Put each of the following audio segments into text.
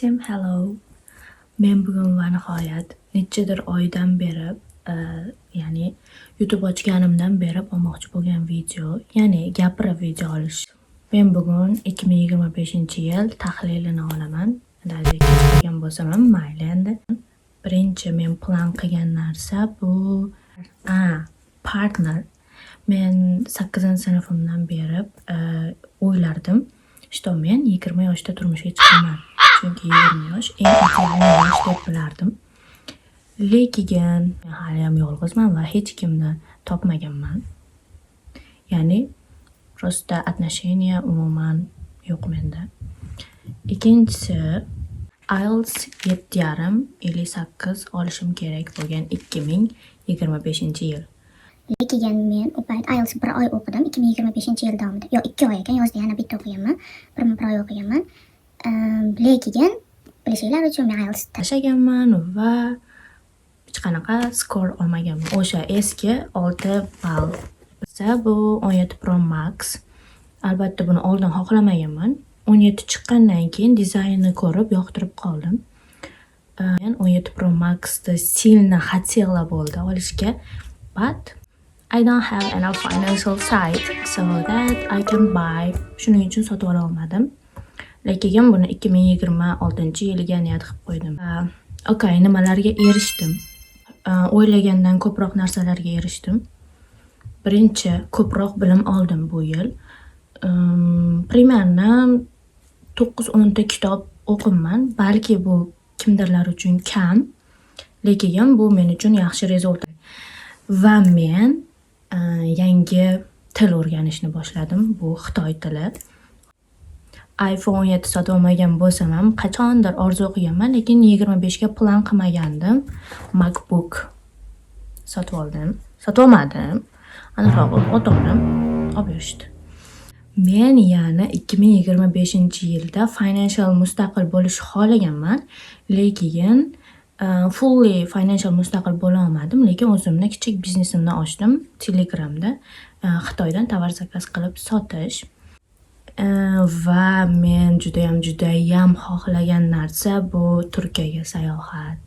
Hello. Men bugun va nihoyat nechadir oydan beri, ya'ni YouTube ochganimdan beri olmoqchi bo'lgan video, ya'ni gapirib video olish. Men bugun 2025-yil tahlilini olaman. Dajik qilgan bo'lsam ham mayli endi. Birinchi men plan qilgan narsa bu partner. Men 8-sinfimdan beri o'ylardim, что men 20 yoshda turmushga chiqaman. Chunki 20 yosh eng ideal yosh deb bilardim. Lekin men hali ham yolg'izman va hech kimni topmaganman. Ya'ni просто отношения umuman yo'q menda. Ikkinchisi, IELTS 7,5-58 olishim kerak bo'lgan 2025-yil. Lekin men u payt IELTS 1 oy o'qidim 2025-yil davomida. Yo, 2 oy ekan, yozda yana bitta o'qiganman. 1 oy o'qiganman. Lekin bilishinglar uchun men IELTS tashlaganman va hech qanaqa skor olmaganman. O'sha eski 6 ball. Bu 17 Pro Max. Albatta buni oldin xohlamaganman. 17 chiqqandan keyin dizaynni ko'rib yoqtirib qoldim. Men 17 Pro Max'ni silni хотела bo'ldi olishga, but I don't have enough financial side so that I can buy. Shuning uchun sotib ola olmadim. Lekin buni 2026-yilga niyat qilib qo'ydim. Okay, nimalarga erishdim? O'ylagandan ko'proq narsalarga erishdim. Birinchi, ko'proq bilim oldim bu yil. Примерно 9-10 ta kitob o'qiman. Balki bu kimdirlar uchun kam, lekin bu men uchun yaxshi rezultat. Va men yangi til o'rganishni boshladim. Bu Xitoy tili. iPhone 7 sotib olmagan bo'lsam ham qachondir orzu qilganman, lekin 25 ga plan qilmagandim. MacBook sotib oldim. Sotib olmadim. Aniqroq ota-onam olib berishdi. Men yana 2025-yilda financial mustaqil bo'lishni xohlaganman, lekin fully financial mustaqil bo'la olmadim, lekin o'zimni kichik biznesimni ochdim Telegramda, Xitoydan tovar zakaz qilib sotish. Va men judayam xohlagan narsa bu Turkiyaga sayohat.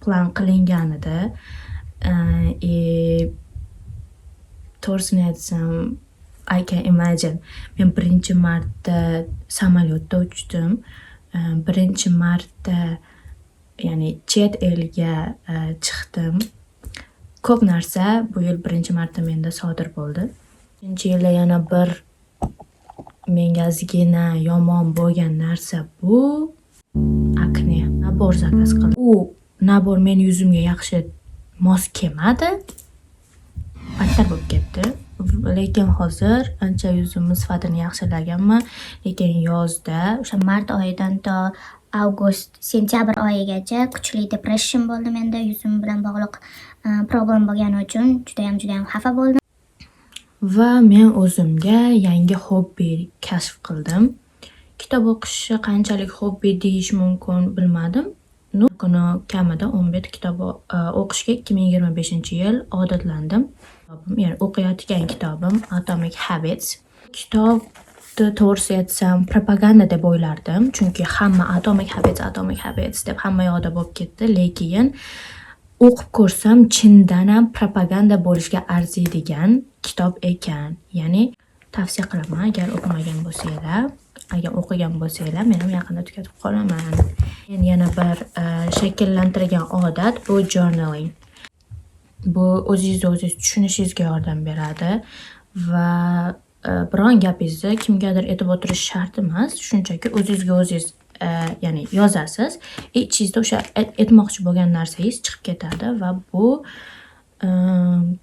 Plan qilinganida, to'g'risini aytsam, I can imagine. Men birinchi marta samolyotda uchdim. Birinchi marta, ya'ni chet elga chiqdim. Ko'p narsa bu yil birinchi marta menda sodir bo'ldi. Ikkinchi yilda yana bir menga ozgina yomon bo'lgan narsa bu akne. Nabor zakaz qildim. U nabor men yuzimga yaxshi mos kelmadi. Battar bo'lib ketdi. Lekin hozir ancha yuzimni sifatini yaxshilaganman. Lekin yozda o'sha mart oyidan to avgust, sentyabr oyigacha kuchli depression bo'ldi menda, yuzim bilan bog'liq problem bo'lgani uchun judayam xafa bo'ldim. Va men o'zimga yangi hobbi kashf qildim. Kitob o'qishni qanchalik hobbi deyish mumkin bilmadim. Kuni kamida 11 kitob o'qishga 2025-yil odatlandim. Ya'ni o'qiyotgan kitobim Atomic Habits. Kitobni to'g'risi aytsam propaganda deb o'ylardim, chunki hamma Atomic Habits deb hamma yoqda bo'lib ketdi, lekin o'qib ko'rsam chindan ham propaganda bo'lishga arziydigan kitob ekan. Ya'ni tavsiya qilaman, agar o'qimagan bo'lsanglar, agar o'qigan bo'lsanglar, men ham yaqinda tugatib qolaman. Men yana bir shakllantirgan odat bu journaling. Bu o'zingiz tushunishingizga yordam beradi va biron gapingizni kimgadir aytib o'tirish shart emas. Shunchaki o'zingiz ya'ni yozasiz, ichingizda o'sha aytmoqchi bo'lgan narsangiz chiqib ketadi va bu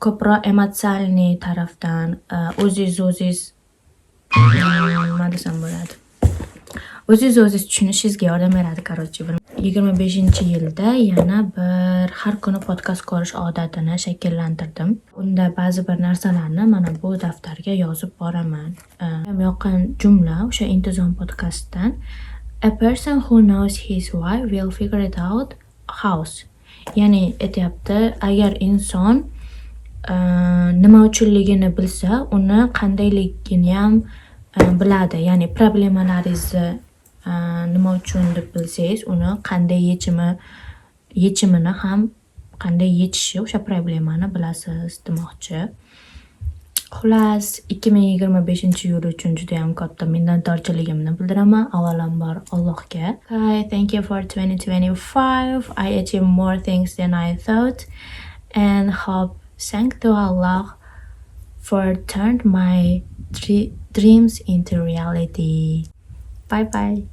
ko'proq emotsional tarafdan o'zingiz nima desam bo'ladi? O'zingiz tushunishingizga yordam beradi, короче. 25-yilda yana bir har kuni podkast ko'rish odatini shakllantirdim. Unda ba'zi bir narsalarni mana bu daftarga yozib boraman. Menga yoqqan jumla o'sha Intizom podkastdan A person who knows his why will figure it out. House. Ya'ni aytyapti, agar inson nima uchunligini bilsa, uni qandayligini ham biladi. Ya'ni problemalaringizni nima uchun deb bilsangiz, uni qanday yechimini ham qanday yechishi o'sha problemani bilasiz demoqchi. Xullas, 2025-yil uchun juda ham katta minnatdorchiligimni bildiraman avvalambor Allohga. Okay, thank you for 2025. I achieved more things than I thought and hope thanks to Allah for turned my dreams into reality. Bye bye.